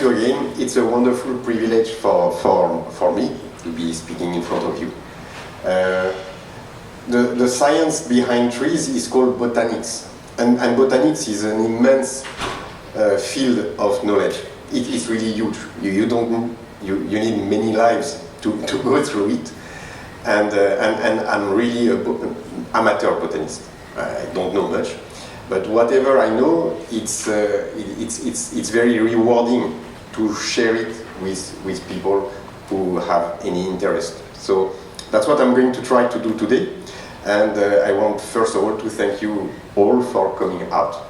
you again. It's a wonderful privilege for me to be speaking in front of you. The science behind trees is called botanics, and botanics is an immense field of knowledge. It is really huge. You need many lives to go through it, and I'm really an amateur botanist. I don't know much, but whatever I know, it's very rewarding to share it with people who have any interest. So that's what I'm going to try to do today. And I want first of all to thank you all for coming out.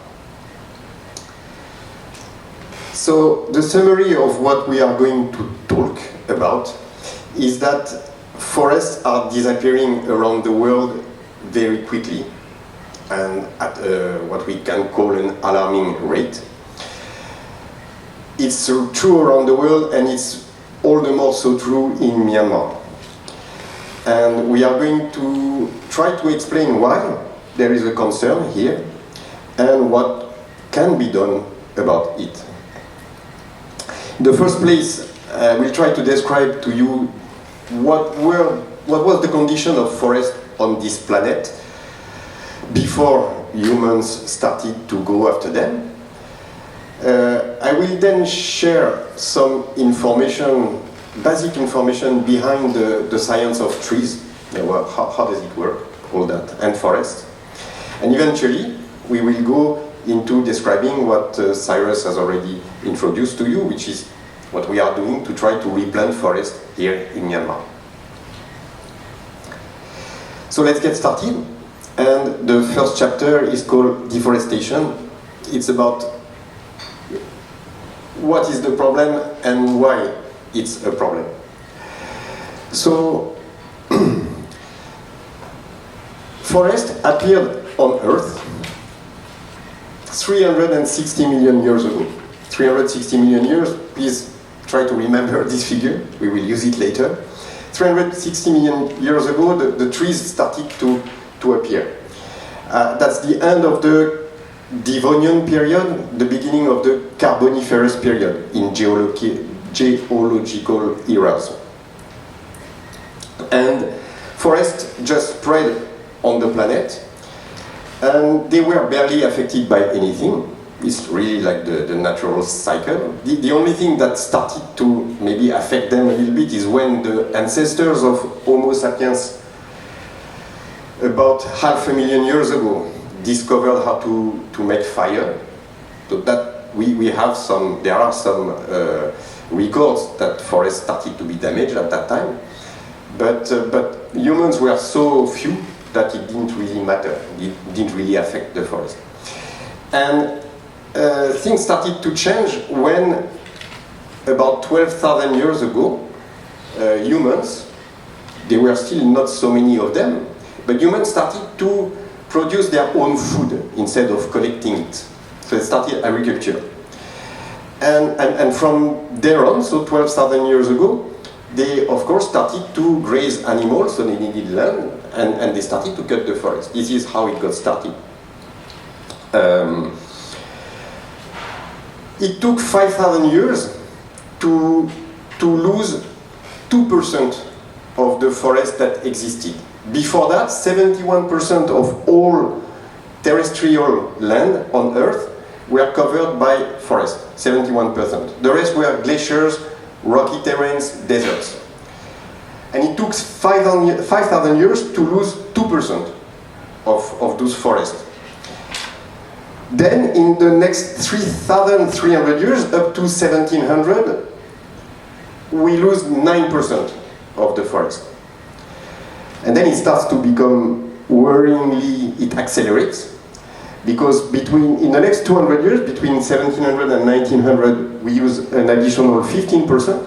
So the summary of what we are going to talk about is that forests are disappearing around the world very quickly and at what we can call an alarming rate. It's true around the world, and it's all the more so true in Myanmar. And we are going to try to explain why there is a concern here and what can be done about it. In the first place, we'll try to describe to you what was the condition of forests on this planet before humans started to go after them. I will then share some information, basic information behind the science of trees. How does it work, all that, and forests. And eventually, we will go into describing what Cyrus has already introduced to you, which is what we are doing to try to replant forests here in Myanmar. So let's get started. And the first chapter is called deforestation. It's about what is the problem and why it's a problem. So, forest appeared on Earth 360 million years ago. 360 million years, please try to remember this figure, we will use it later. 360 million years ago, the trees started to appear. That's the end of the Devonian period, the beginning of the Carboniferous period in geological eras. And forests just spread on the planet, and they were barely affected by anything. It's really like the natural cycle. The only thing that started to maybe affect them a little bit is when the ancestors of Homo sapiens, about 500,000 years ago, discovered how to make fire. So that there are some records that forests started to be damaged at that time. But humans were so few that it didn't really matter. It didn't really affect the forest. And things started to change when, about 12,000 years ago, humans, there were still not so many of them, but humans started to produce their own food instead of collecting it. So it started agriculture. And from there on, so 12,000 years ago, they of course started to graze animals, so they needed land, and they started to cut the forest. This is how it got started. It took 5,000 years to lose 2% of the forest that existed. Before that, 71% of all terrestrial land on Earth were covered by forest, 71%. The rest were glaciers, rocky terrains, deserts. And it took 5,000 years to lose 2% of those forests. Then, in the next 3,300 years, up to 1700, we lose 9% of the forest. And then it starts to become worryingly, it accelerates, because in the next 200 years, between 1700 and 1900, we use an additional 15%.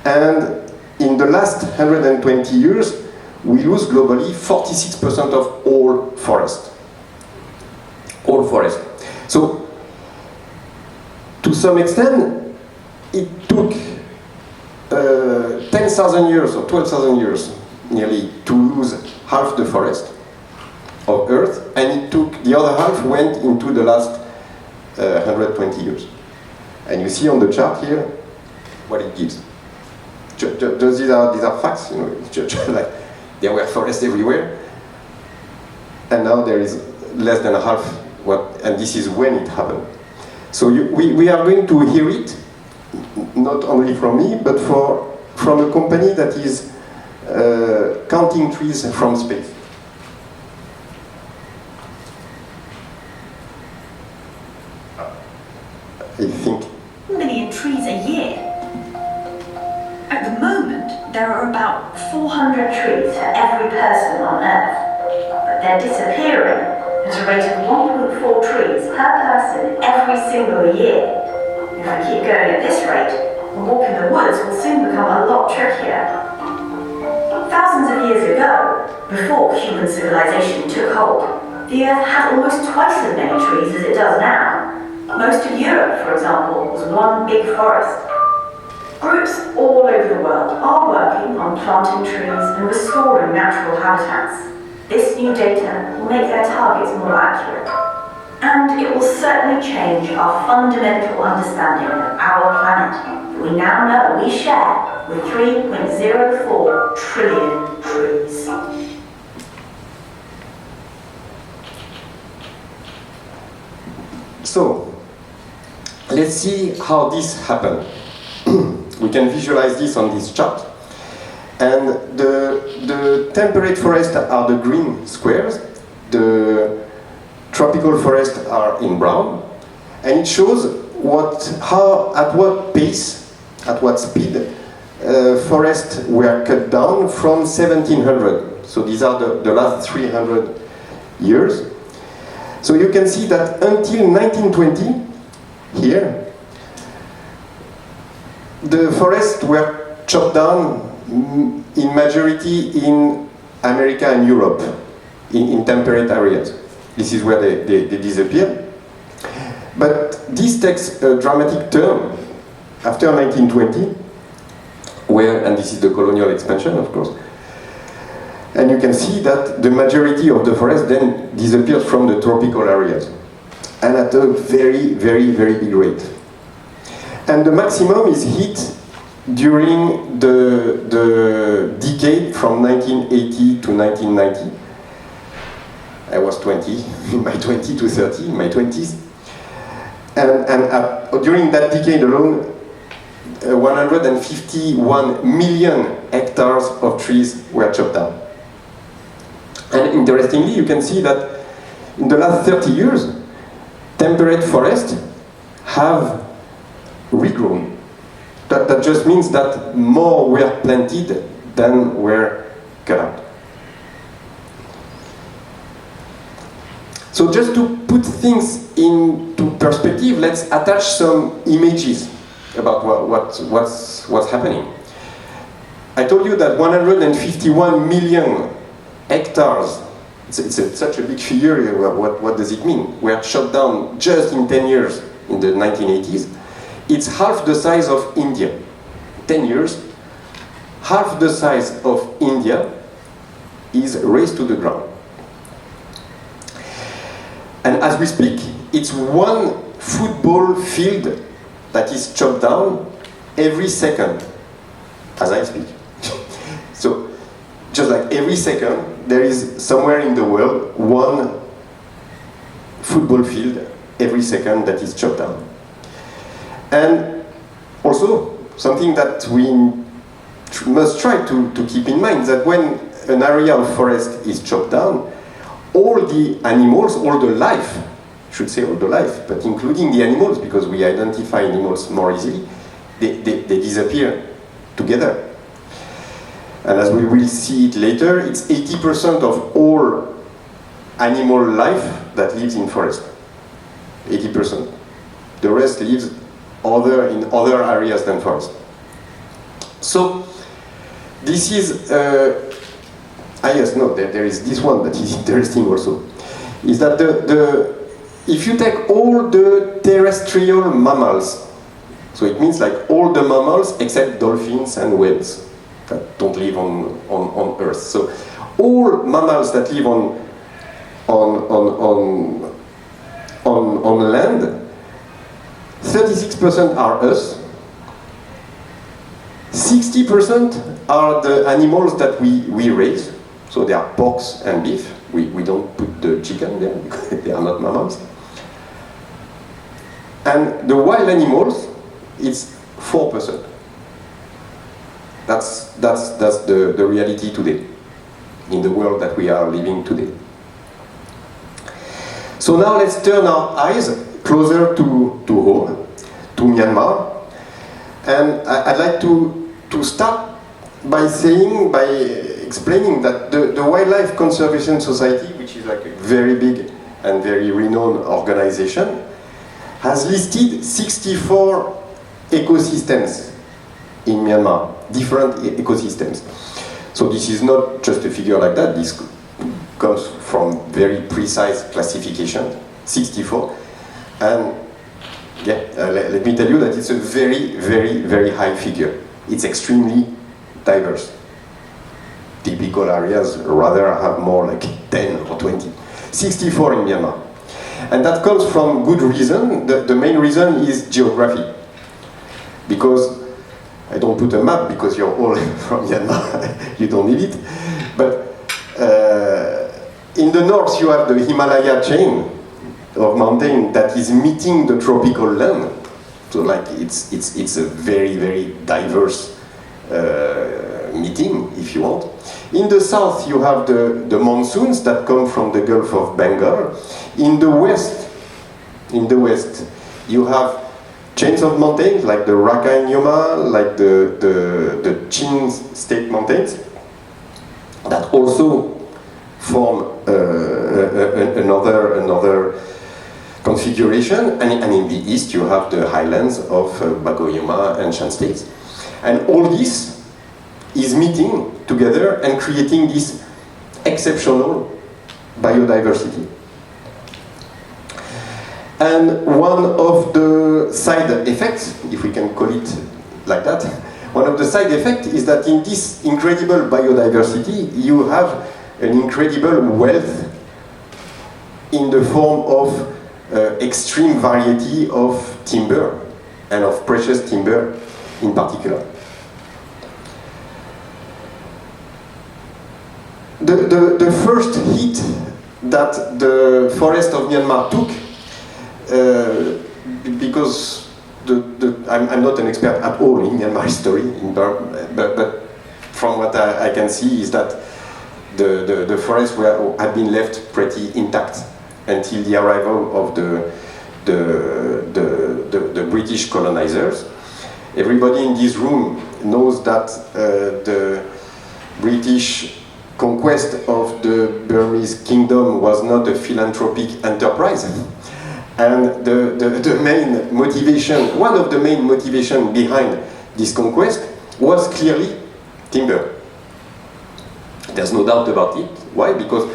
And in the last 120 years, we lose globally 46% of all forest. All forest. So, to some extent, it took 10,000 years or 12,000 years nearly to lose half the forest of Earth, and it took the other half went into the last 120 years. And you see on the chart here what it gives. These are facts, you know, just like there were forests everywhere, and now there is less than half what, and this is when it happened. So we are going to hear it, not only from me, but from a company that is counting trees from space. I think 1 million trees a year. At the moment, there are about 400 trees for every person on Earth, but they're disappearing at a rate of 1.4 trees per person every single year. If we keep going at this rate, a walk in the woods will soon become a lot trickier. Thousands of years ago, before human civilization took hold, the Earth had almost twice as many trees as it does now. Most of Europe, for example, was one big forest. Groups all over the world are working on planting trees and restoring natural habitats. This new data will make their targets more accurate. And it will certainly change our fundamental understanding of our planet that we now know we share with 3.04 trillion trees. So, let's see how this happened. We can visualize this on this chart. And the temperate forests are the green squares, the tropical forests are in brown, and it shows at what pace, at what speed forests were cut down from 1700. So these are the last 300 years. So you can see that until 1920, here, the forests were chopped down in majority in America and Europe, in temperate areas. This is where they disappear. But this takes a dramatic turn after 1920, and this is the colonial expansion, of course. And you can see that the majority of the forest then disappears from the tropical areas, and at a very, very, very big rate. And the maximum is hit during the decade from 1980 to 1990. I was 20, in my 20 to 30, in my 20s. And during that decade alone, 151 million hectares of trees were chopped down. And interestingly, you can see that in the last 30 years, temperate forests have regrown. That just means that more were planted than were cut out. So just to put things into perspective, let's attach some images about what's happening. I told you that 151 million hectares, it's such a big figure, what does it mean? Were shut down just in 10 years in the 1980s. It's half the size of India. 10 years, half the size of India is razed to the ground. And as we speak, it's one football field that is chopped down every second, as I speak. So, just like every second, there is somewhere in the world one football field every second that is chopped down. And also, something that we must try to keep in mind, that when an area of forest is chopped down, all the animals, all the life, I should say all the life, but including the animals, because we identify animals more easily, they disappear together. And as we will see it later, it's 80% of all animal life that lives in forest. 80%. The rest lives in other areas than forest. So, this is, yes, no, there is this one that is interesting also. Is that if you take all the terrestrial mammals, so it means like all the mammals except dolphins and whales that don't live on Earth. So all mammals that live on land 36% are us, 60% are the animals that we raise, so they are porks and beef. We don't put the chicken there because they are not mammals. And the wild animals, it's 4%. That's the reality today, in the world that we are living today. So now let's turn our eyes closer to home, to Myanmar. And I'd like to start by explaining that the Wildlife Conservation Society, which is like a very big and very renowned organization, has listed 64 ecosystems in Myanmar, different ecosystems. So this is not just a figure like that, this comes from very precise classification, 64. And yeah, let me tell you that it's a very, very, very high figure. It's extremely diverse. Typical areas rather have more like 10 or 20. 64 in Myanmar. And that comes from good reason. The main reason is geography. Because, I don't put a map because you're all from Myanmar, you don't need it. But in the north you have the Himalaya chain of mountain that is meeting the tropical land. So like it's a very, very diverse meeting, if you want. In the south you have the monsoons that come from the Gulf of Bengal. In the west you have chains of mountains like the Rakhine Nyoma, like the Chin State Mountains, that also form another configuration. And in the east you have the highlands of Bagoyoma and Shan States. And all this is meeting together and creating this exceptional biodiversity. And one of the side effects, if we can call it like that, one of the side effects is that in this incredible biodiversity you have an incredible wealth in the form of extreme variety of timber and of precious timber in particular. The first hit that the forest of Myanmar took, because I'm not an expert at all in Myanmar history, in Burma, but from what I can see is that the forests had been left pretty intact until the arrival of the British colonizers. Everybody in this room knows that the British conquest of the Burmese kingdom was not a philanthropic enterprise. And the main motivation, one of the main motivations behind this conquest was clearly timber. There's no doubt about it. Why? Because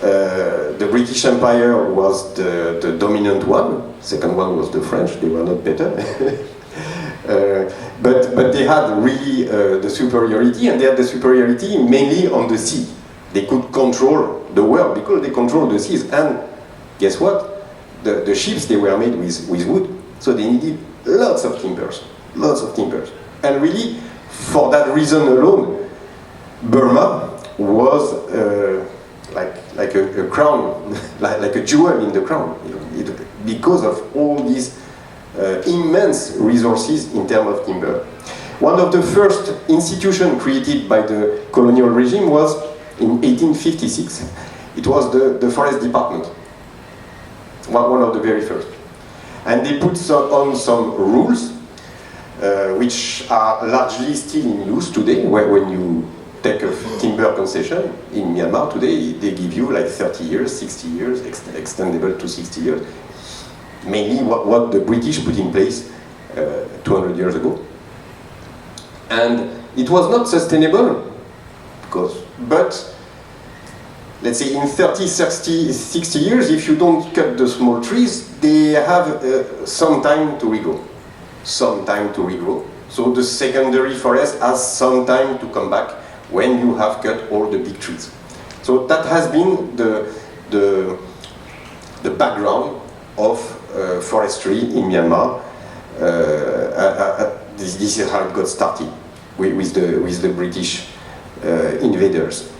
the British Empire was the dominant one. Second one was the French. They were not better. But they had really the superiority, and they had the superiority mainly on the sea. They could control the world because they controlled the seas. And guess what? The ships, they were made with wood, so they needed lots of timbers. And really, for that reason alone, Burma was like a crown, like a jewel in the crown, because of all these immense resources in terms of timber. One of the first institutions created by the colonial regime was in 1856. It was the Forest Department, one of the very first. And they put on some rules, which are largely still in use today. When you take a timber concession in Myanmar today, they give you like 30 years, 60 years, extendable to 60 years. Mainly what the British put in place 200 years ago. And it was not sustainable, but let's say in 30, 60 years, if you don't cut the small trees, they have some time to regrow. So the secondary forest has some time to come back when you have cut all the big trees. So that has been the background of forestry in Myanmar. This is how it got started with the British invaders.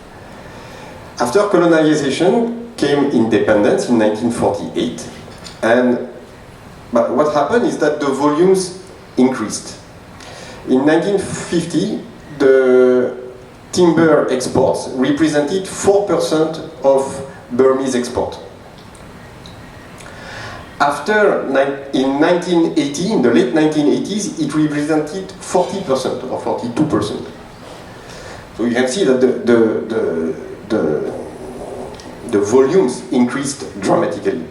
After colonization came independence in 1948, but what happened is that the volumes increased. In 1950, the timber exports represented 4% of Burmese export. In 1980, in the late 1980s, it represented 40% or 42%. So you can see that the volumes increased dramatically.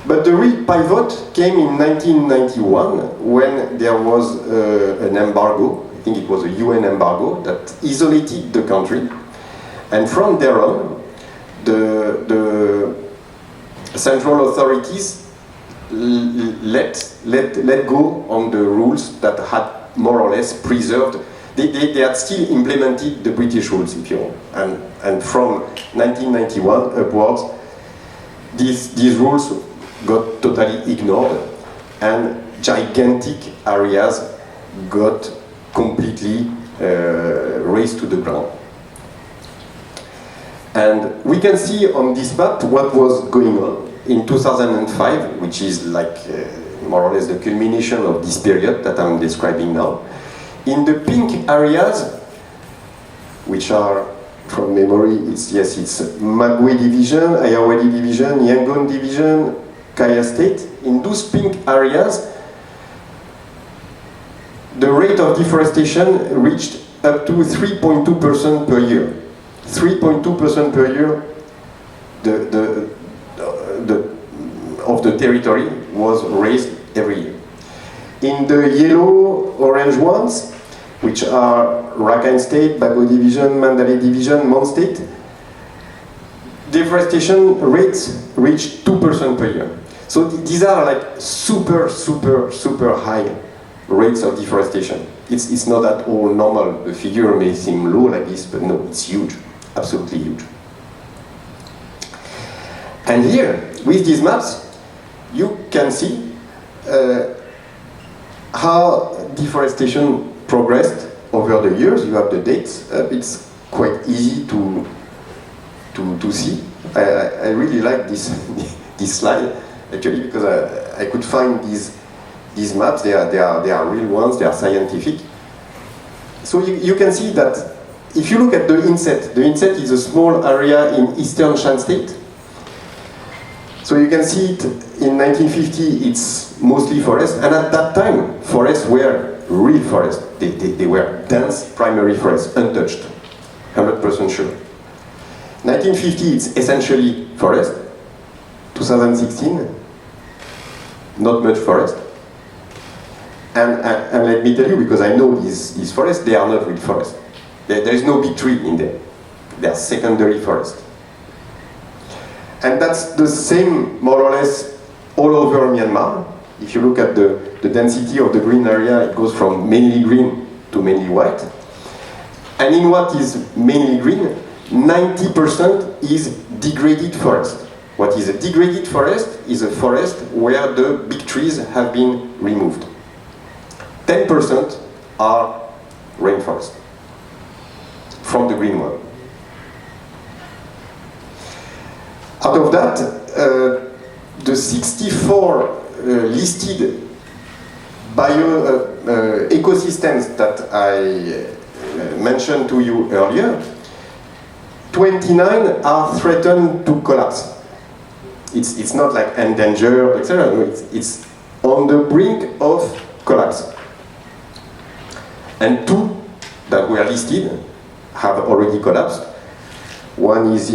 But the real pivot came in 1991 when there was an embargo. I think it was a UN embargo that isolated the country. And from there on, the central authorities let go on the rules that had more or less preserved. They had still implemented the British rules, if you want. And from 1991 upwards, these rules got totally ignored, and gigantic areas got completely razed to the ground. And we can see on this map what was going on in 2005, which is like more or less the culmination of this period that I'm describing now. In the pink areas, which are, from memory, it's Magwe Division, Ayawadi Division, Yangon Division, Kaya State. In those pink areas, the rate of deforestation reached up to 3.2% per year. 3.2% per year of the territory was razed every year. In the yellow-orange ones, which are Rakhine State, Bago Division, Mandalay Division, Mon State, deforestation rates reached 2% per year. So these are like super high rates of deforestation. It's not at all normal. The figure may seem low like this, but no, it's huge, absolutely huge. And here, with these maps, you can see how deforestation progressed over the years. You have the dates. It's quite easy to see. I really like this slide actually, because I could find these maps. They are real ones. They are scientific. So you can see that if you look at the inset is a small area in eastern Shan State. So you can see it in 1950. It's mostly forest, and at that time, forests were real forests. They were dense primary forests, untouched, 100% sure. 1950, it's essentially forest. 2016, not much forest. And let me tell you, because I know these forests, they are not real forests. There is no big tree in them. They are secondary forests. And that's the same, more or less, all over Myanmar. If you look at the density of the green area, it goes from mainly green to mainly white. And in what is mainly green, 90% is degraded forest. What is a degraded forest is a forest where the big trees have been removed. 10% are rainforest from the green one. Out of that, the 64 listed ecosystems that I mentioned to you earlier, 29 are threatened to collapse. It's not like endangered, etc. No, it's on the brink of collapse. And 2 that were listed have already collapsed. One is